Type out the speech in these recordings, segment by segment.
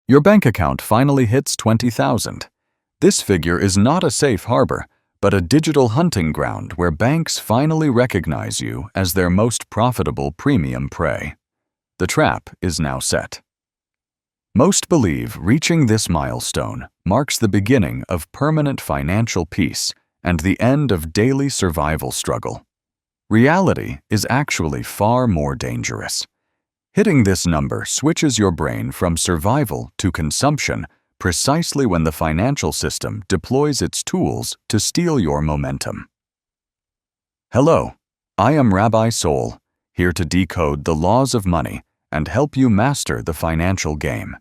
Your bank account finally hits 20,000. This figure is not a safe harbor, but a digital hunting ground where banks finally recognize you as their most profitable premium prey. The trap is now set. Most believe reaching this milestone marks the beginning of permanent financial peace and the end of daily survival struggle. Reality is actually far more dangerous. Hitting this number switches your brain from survival to consumption precisely when the financial system deploys its tools to steal your momentum. Hello, I am Rabbi Soul, here to decode the laws of money and help you master the financial game.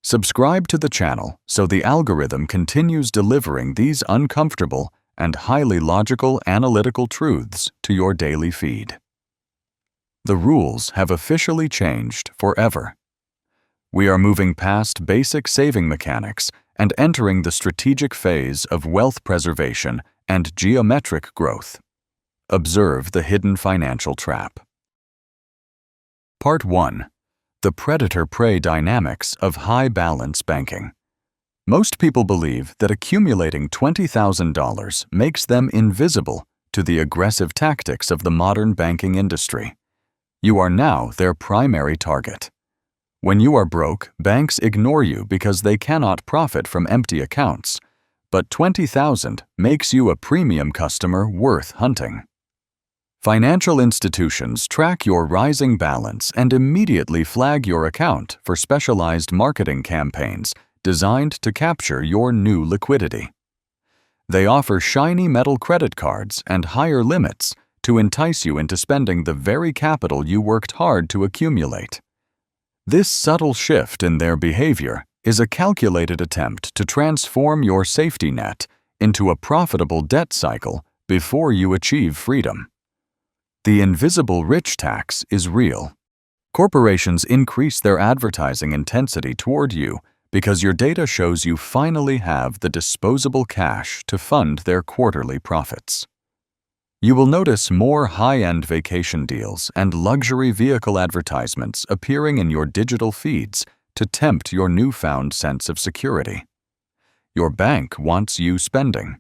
Subscribe to the channel so the algorithm continues delivering these uncomfortable and highly logical analytical truths to your daily feed. The rules have officially changed forever. We are moving past basic saving mechanics and entering the strategic phase of wealth preservation and geometric growth. Observe the hidden financial trap. Part 1. The predator-prey dynamics of high-balance banking. Most people believe that accumulating $20,000 makes them invisible to the aggressive tactics of the modern banking industry. You are now their primary target. When you are broke, banks ignore you because they cannot profit from empty accounts, but $20,000 makes you a premium customer worth hunting. Financial institutions track your rising balance and immediately flag your account for specialized marketing campaigns designed to capture your new liquidity. They offer shiny metal credit cards and higher limits to entice you into spending the very capital you worked hard to accumulate. This subtle shift in their behavior is a calculated attempt to transform your safety net into a profitable debt cycle before you achieve freedom. The invisible rich tax is real. Corporations increase their advertising intensity toward you because your data shows you finally have the disposable cash to fund their quarterly profits. You will notice more high-end vacation deals and luxury vehicle advertisements appearing in your digital feeds to tempt your newfound sense of security. Your bank wants you spending.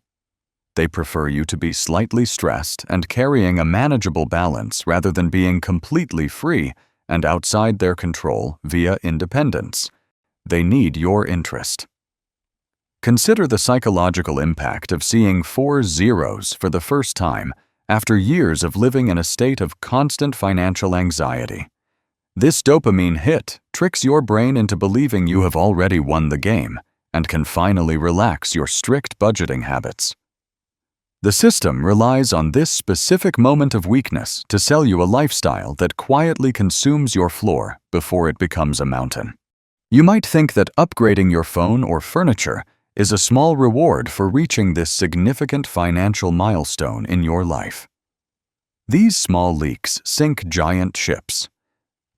They prefer you to be slightly stressed and carrying a manageable balance rather than being completely free and outside their control via independence. They need your interest. Consider the psychological impact of seeing 4 zeros for the first time after years of living in a state of constant financial anxiety. This dopamine hit tricks your brain into believing you have already won the game and can finally relax your strict budgeting habits. The system relies on this specific moment of weakness to sell you a lifestyle that quietly consumes your floor before it becomes a mountain. You might think that upgrading your phone or furniture is a small reward for reaching this significant financial milestone in your life. These small leaks sink giant ships.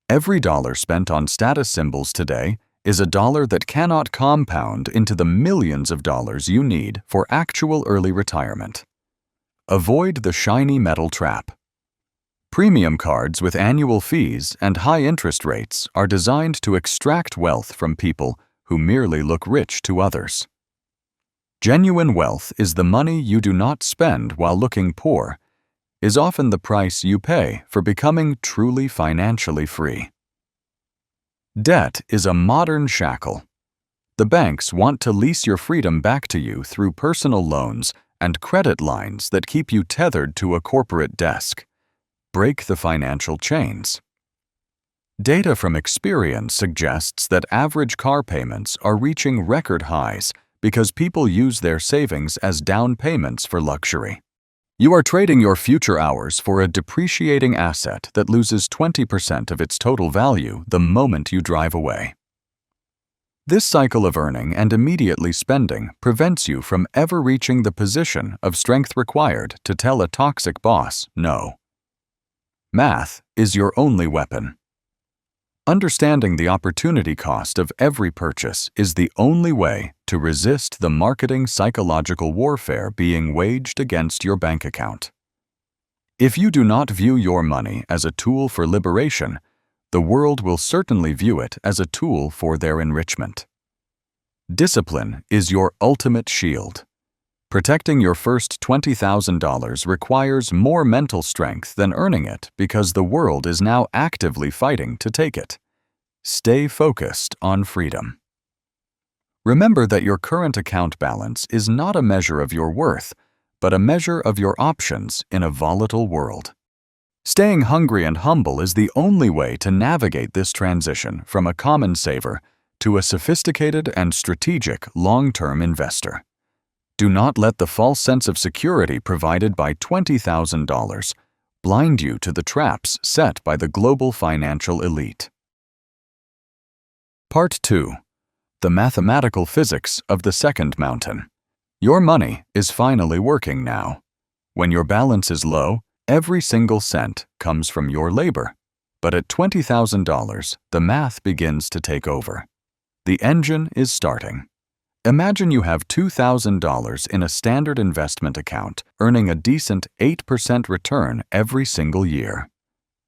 Every dollar spent on status symbols today is a dollar that cannot compound into the millions of dollars you need for actual early retirement. Avoid the shiny metal trap. Premium cards with annual fees and high interest rates are designed to extract wealth from people who merely look rich to others. Genuine wealth is the money you do not spend while looking poor, is often the price you pay for becoming truly financially free. Debt is a modern shackle. The banks want to lease your freedom back to you through personal loans and credit lines that keep you tethered to a corporate desk. Break the financial chains. Data from experience suggests that average car payments are reaching record highs because people use their savings as down payments for luxury. You are trading your future hours for a depreciating asset that loses 20% of its total value the moment you drive away. This cycle of earning and immediately spending prevents you from ever reaching the position of strength required to tell a toxic boss no. Math is your only weapon. Understanding the opportunity cost of every purchase is the only way to resist the marketing psychological warfare being waged against your bank account. If you do not view your money as a tool for liberation, the world will certainly view it as a tool for their enrichment. Discipline is your ultimate shield. Protecting your first $20,000 requires more mental strength than earning it because the world is now actively fighting to take it. Stay focused on freedom. Remember that your current account balance is not a measure of your worth, but a measure of your options in a volatile world. Staying hungry and humble is the only way to navigate this transition from a common saver to a sophisticated and strategic long-term investor. Do not let the false sense of security provided by $20,000 blind you to the traps set by the global financial elite. Part 2. The mathematical physics of the second mountain. Your money is finally working now. When your balance is low, every single cent comes from your labor. But at $20,000, the math begins to take over. The engine is starting. Imagine you have $2,000 in a standard investment account, earning a decent 8% return every single year.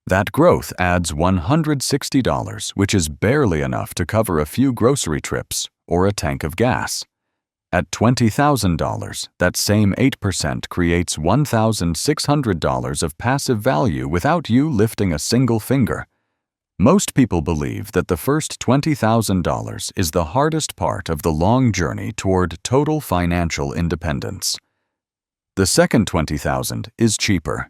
That growth adds $160, which is barely enough to cover a few grocery trips or a tank of gas. At $20,000, that same 8% creates $1,600 of passive value without you lifting a single finger. Most people believe that the first $20,000 is the hardest part of the long journey toward total financial independence. The second $20,000 is cheaper.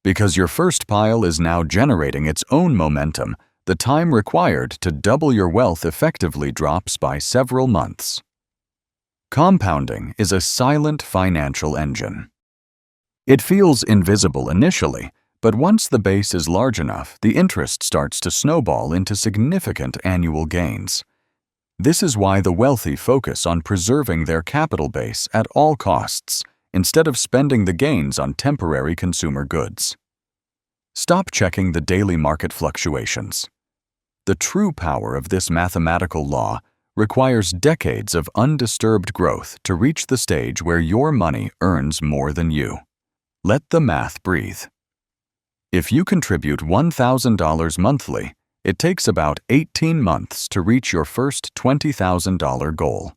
Because your first pile is now generating its own momentum, the time required to double your wealth effectively drops by several months. Compounding is a silent financial engine. It feels invisible initially, but once the base is large enough, the interest starts to snowball into significant annual gains. This is why the wealthy focus on preserving their capital base at all costs, instead of spending the gains on temporary consumer goods. Stop checking the daily market fluctuations. The true power of this mathematical law requires decades of undisturbed growth to reach the stage where your money earns more than you. Let the math breathe. If you contribute $1,000 monthly, it takes about 18 months to reach your first $20,000 goal.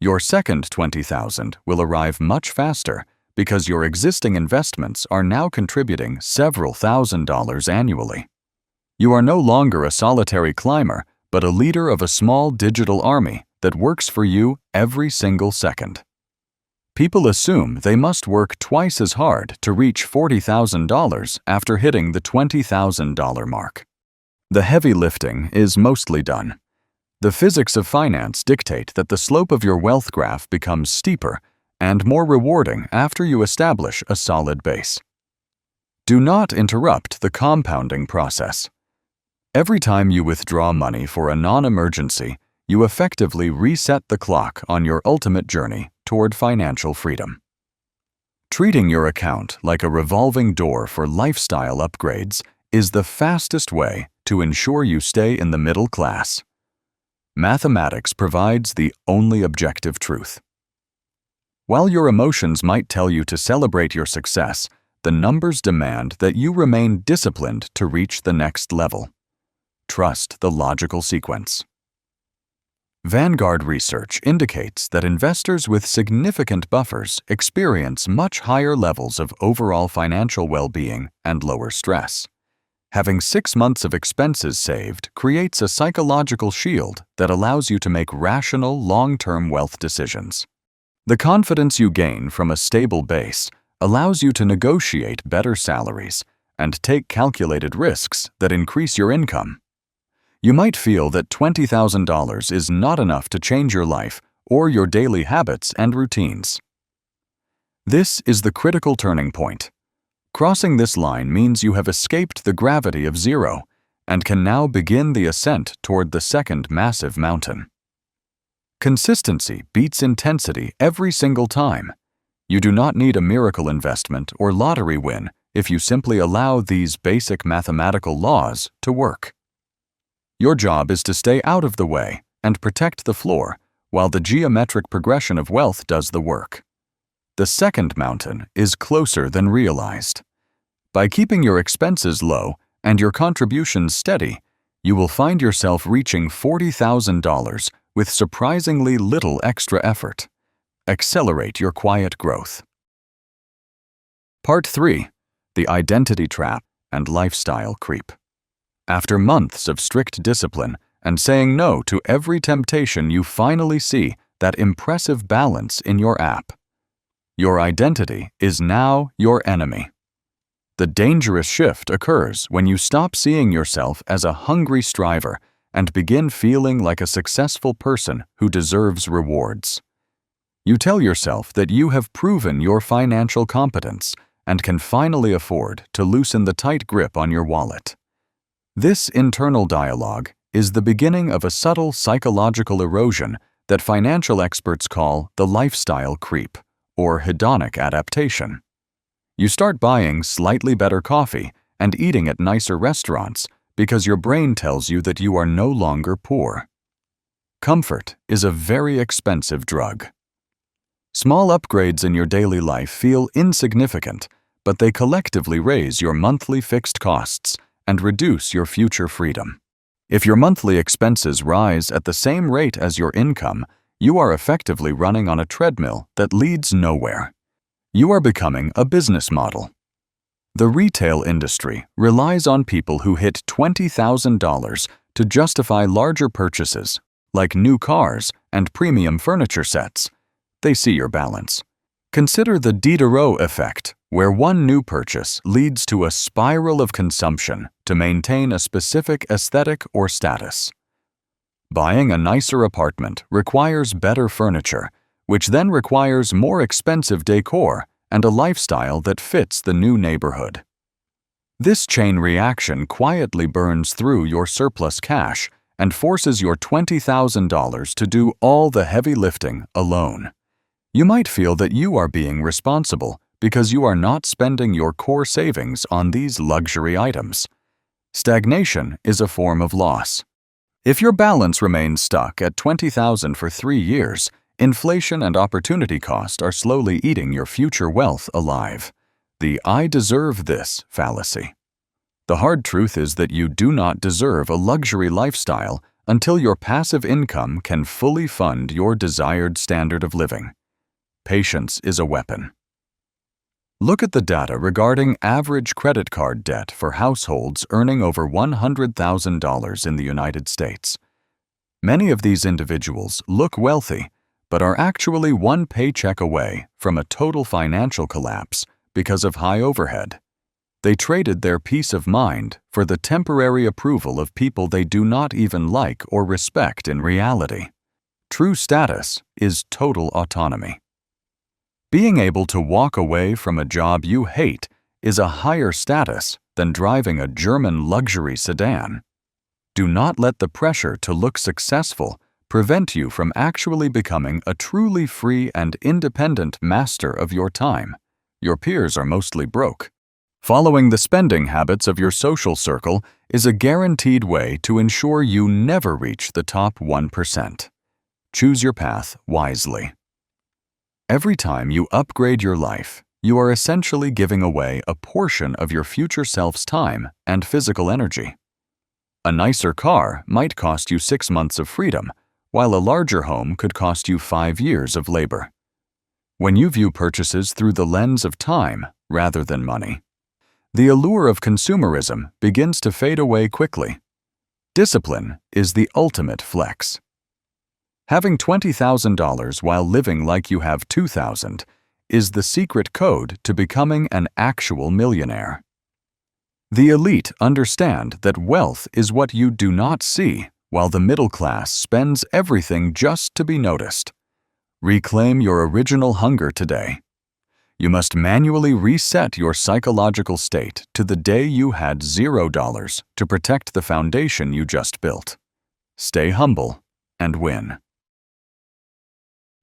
Your second $20,000 will arrive much faster because your existing investments are now contributing several $1,000s annually. You are no longer a solitary climber, but a leader of a small digital army that works for you every single second. People assume they must work twice as hard to reach $40,000 after hitting the $20,000 mark. The heavy lifting is mostly done. The physics of finance dictate that the slope of your wealth graph becomes steeper and more rewarding after you establish a solid base. Do not interrupt the compounding process. Every time you withdraw money for a non-emergency, you effectively reset the clock on your ultimate journey toward financial freedom. Treating your account like a revolving door for lifestyle upgrades is the fastest way to ensure you stay in the middle class. Mathematics provides the only objective truth. While your emotions might tell you to celebrate your success, the numbers demand that you remain disciplined to reach the next level. Trust the logical sequence. Vanguard research indicates that investors with significant buffers experience much higher levels of overall financial well-being and lower stress. Having 6 months of expenses saved creates a psychological shield that allows you to make rational, long-term wealth decisions. The confidence you gain from a stable base allows you to negotiate better salaries and take calculated risks that increase your income. You might feel that $20,000 is not enough to change your life or your daily habits and routines. This is the critical turning point. Crossing this line means you have escaped the gravity of zero and can now begin the ascent toward the second massive mountain. Consistency beats intensity every single time. You do not need a miracle investment or lottery win if you simply allow these basic mathematical laws to work. Your job is to stay out of the way and protect the floor while the geometric progression of wealth does the work. The second mountain is closer than realized. By keeping your expenses low and your contributions steady, you will find yourself reaching $40,000 with surprisingly little extra effort. Accelerate your quiet growth. Part 3. The Identity Trap and Lifestyle Creep. After months of strict discipline and saying no to every temptation, you finally see that impressive balance in your app. Your identity is now your enemy. The dangerous shift occurs when you stop seeing yourself as a hungry striver and begin feeling like a successful person who deserves rewards. You tell yourself that you have proven your financial competence and can finally afford to loosen the tight grip on your wallet. This internal dialogue is the beginning of a subtle psychological erosion that financial experts call the lifestyle creep, or hedonic adaptation. You start buying slightly better coffee and eating at nicer restaurants because your brain tells you that you are no longer poor. Comfort is a very expensive drug. Small upgrades in your daily life feel insignificant, but they collectively raise your monthly fixed costs and reduce your future freedom. If your monthly expenses rise at the same rate as your income, you are effectively running on a treadmill that leads nowhere. You are becoming a business model. The retail industry relies on people who hit $20,000 to justify larger purchases, like new cars and premium furniture sets. They see your balance. Consider the Diderot effect, where one new purchase leads to a spiral of consumption to maintain a specific aesthetic or status. Buying a nicer apartment requires better furniture, which then requires more expensive decor and a lifestyle that fits the new neighborhood. This chain reaction quietly burns through your surplus cash and forces your $20,000 to do all the heavy lifting alone. You might feel that you are being responsible because you are not spending your core savings on these luxury items. Stagnation is a form of loss. If your balance remains stuck at $20,000 for 3 years, inflation and opportunity cost are slowly eating your future wealth alive. The "I deserve this" fallacy. The hard truth is that you do not deserve a luxury lifestyle until your passive income can fully fund your desired standard of living. Patience is a weapon. Look at the data regarding average credit card debt for households earning over $100,000 in the United States. Many of these individuals look wealthy, but are actually one paycheck away from a total financial collapse because of high overhead. They traded their peace of mind for the temporary approval of people they do not even like or respect in reality. True status is total autonomy. Being able to walk away from a job you hate is a higher status than driving a German luxury sedan. Do not let the pressure to look successful prevent you from actually becoming a truly free and independent master of your time. Your peers are mostly broke. Following the spending habits of your social circle is a guaranteed way to ensure you never reach the top 1%. Choose your path wisely. Every time you upgrade your life, you are essentially giving away a portion of your future self's time and physical energy. A nicer car might cost you 6 months of freedom, while a larger home could cost you 5 years of labor. When you view purchases through the lens of time rather than money, the allure of consumerism begins to fade away quickly. Discipline is the ultimate flex. Having $20,000 while living like you have $2,000 is the secret code to becoming an actual millionaire. The elite understand that wealth is what you do not see, while the middle class spends everything just to be noticed. Reclaim your original hunger today. You must manually reset your psychological state to the day you had $0 to protect the foundation you just built. Stay humble and win.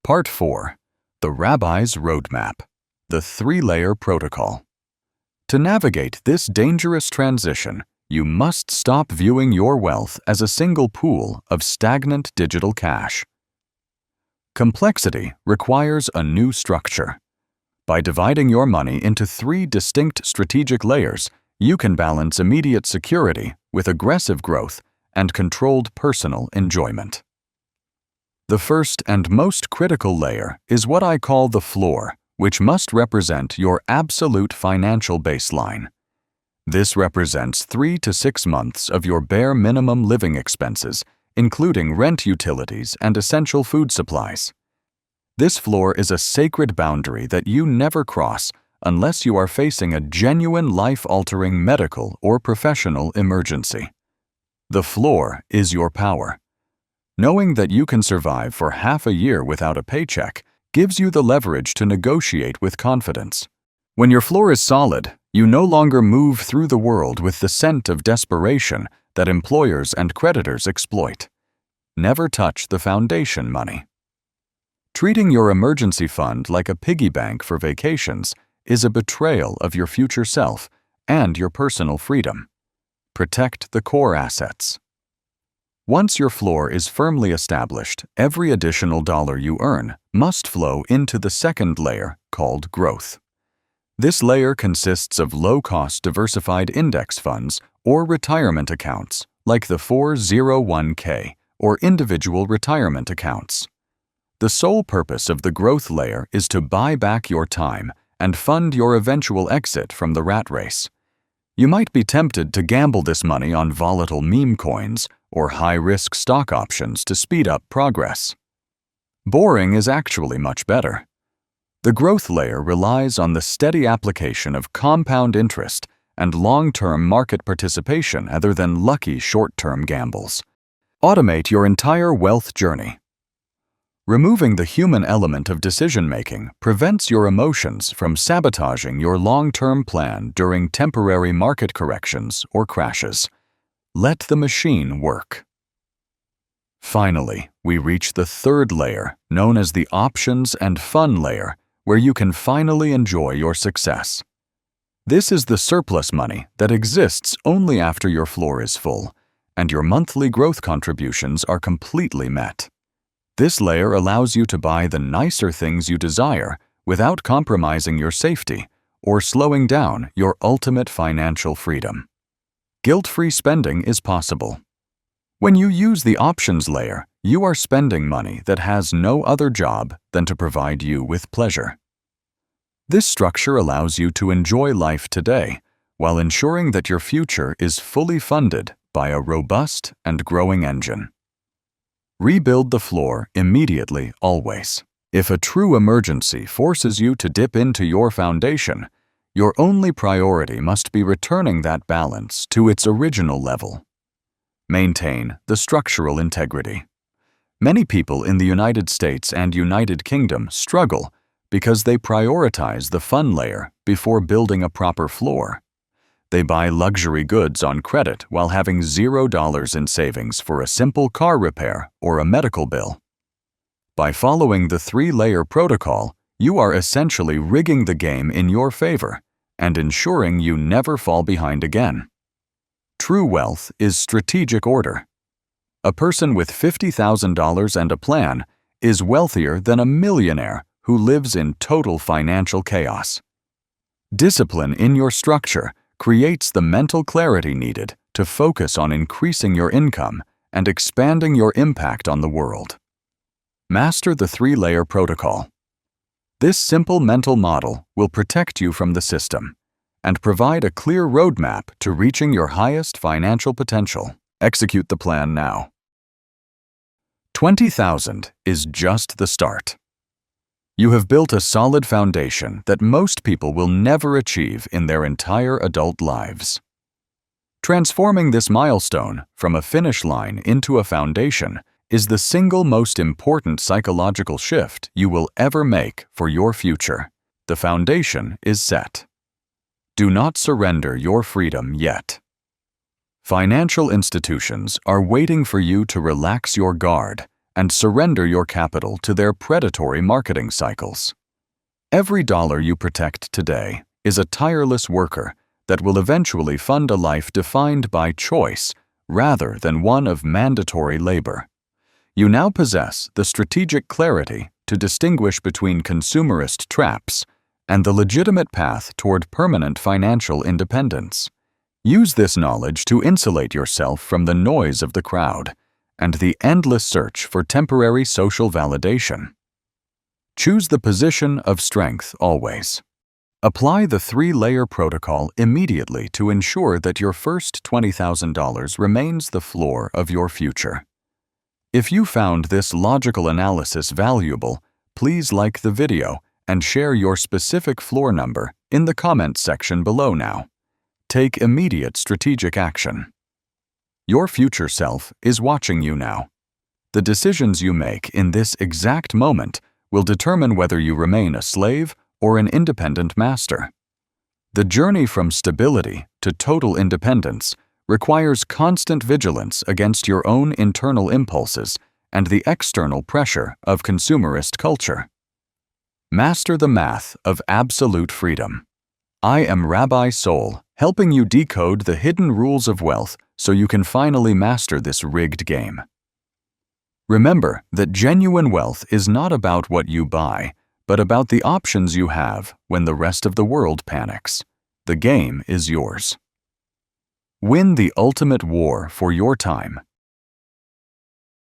Part 4. The Rabbi's Roadmap. The 3-layer protocol. To navigate this dangerous transition, you must stop viewing your wealth as a single pool of stagnant digital cash. Complexity requires a new structure. By dividing your money into 3 distinct strategic layers, you can balance immediate security with aggressive growth and controlled personal enjoyment. The first and most critical layer is what I call the floor, which must represent your absolute financial baseline. This represents 3 to 6 months of your bare minimum living expenses, including rent, utilities, and essential food supplies. This floor is a sacred boundary that you never cross unless you are facing a genuine life-altering medical or professional emergency. The floor is your power. Knowing that you can survive for half a year without a paycheck gives you the leverage to negotiate with confidence. When your floor is solid, you no longer move through the world with the scent of desperation that employers and creditors exploit. Never touch the foundation money. Treating your emergency fund like a piggy bank for vacations is a betrayal of your future self and your personal freedom. Protect the core assets. Once your floor is firmly established, every additional dollar you earn must flow into the second layer called growth. This layer consists of low-cost diversified index funds or retirement accounts like the 401k or individual retirement accounts. The sole purpose of the growth layer is to buy back your time and fund your eventual exit from the rat race. You might be tempted to gamble this money on volatile meme coins or high-risk stock options to speed up progress. Boring is actually much better. The growth layer relies on the steady application of compound interest and long-term market participation rather than lucky short-term gambles. Automate your entire wealth journey. Removing the human element of decision-making prevents your emotions from sabotaging your long-term plan during temporary market corrections or crashes. Let the machine work. Finally, we reach the third layer, known as the options and fun layer, where you can finally enjoy your success. This is the surplus money that exists only after your floor is full, and your monthly growth contributions are completely met. This layer allows you to buy the nicer things you desire without compromising your safety or slowing down your ultimate financial freedom. Guilt-free spending is possible. When you use the options layer, you are spending money that has no other job than to provide you with pleasure. This structure allows you to enjoy life today while ensuring that your future is fully funded by a robust and growing engine. Rebuild the floor immediately, always. If a true emergency forces you to dip into your foundation, your only priority must be returning that balance to its original level. Maintain the structural integrity. Many people in the United States and United Kingdom struggle because they prioritize the fun layer before building a proper floor. They buy luxury goods on credit while having $0 in savings for a simple car repair or a medical bill. By following the 3-layer protocol, you are essentially rigging the game in your favor and ensuring you never fall behind again. True wealth is strategic order. A person with $50,000 and a plan is wealthier than a millionaire who lives in total financial chaos. Discipline in your structure creates the mental clarity needed to focus on increasing your income and expanding your impact on the world. Master the 3-layer protocol. This simple mental model will protect you from the system and provide a clear roadmap to reaching your highest financial potential. Execute the plan now. 20,000 is just the start. You have built a solid foundation that most people will never achieve in their entire adult lives. Transforming this milestone from a finish line into a foundation is the single most important psychological shift you will ever make for your future. The foundation is set. Do not surrender your freedom yet. Financial institutions are waiting for you to relax your guard and surrender your capital to their predatory marketing cycles. Every dollar you protect today is a tireless worker that will eventually fund a life defined by choice rather than one of mandatory labor. You now possess the strategic clarity to distinguish between consumerist traps and the legitimate path toward permanent financial independence. Use this knowledge to insulate yourself from the noise of the crowd and the endless search for temporary social validation. Choose the position of strength always. Apply the 3-layer protocol immediately to ensure that your first $20,000 remains the floor of your future. If you found this logical analysis valuable, please like the video and share your specific floor number in the comments section below now. Take immediate strategic action. Your future self is watching you now. The decisions you make in this exact moment will determine whether you remain a slave or an independent master. The journey from stability to total independence requires constant vigilance against your own internal impulses and the external pressure of consumerist culture. Master the math of absolute freedom. I am Rabbi Soul, helping you decode the hidden rules of wealth so you can finally master this rigged game. Remember that genuine wealth is not about what you buy, but about the options you have when the rest of the world panics. The game is yours. Win the ultimate war for your time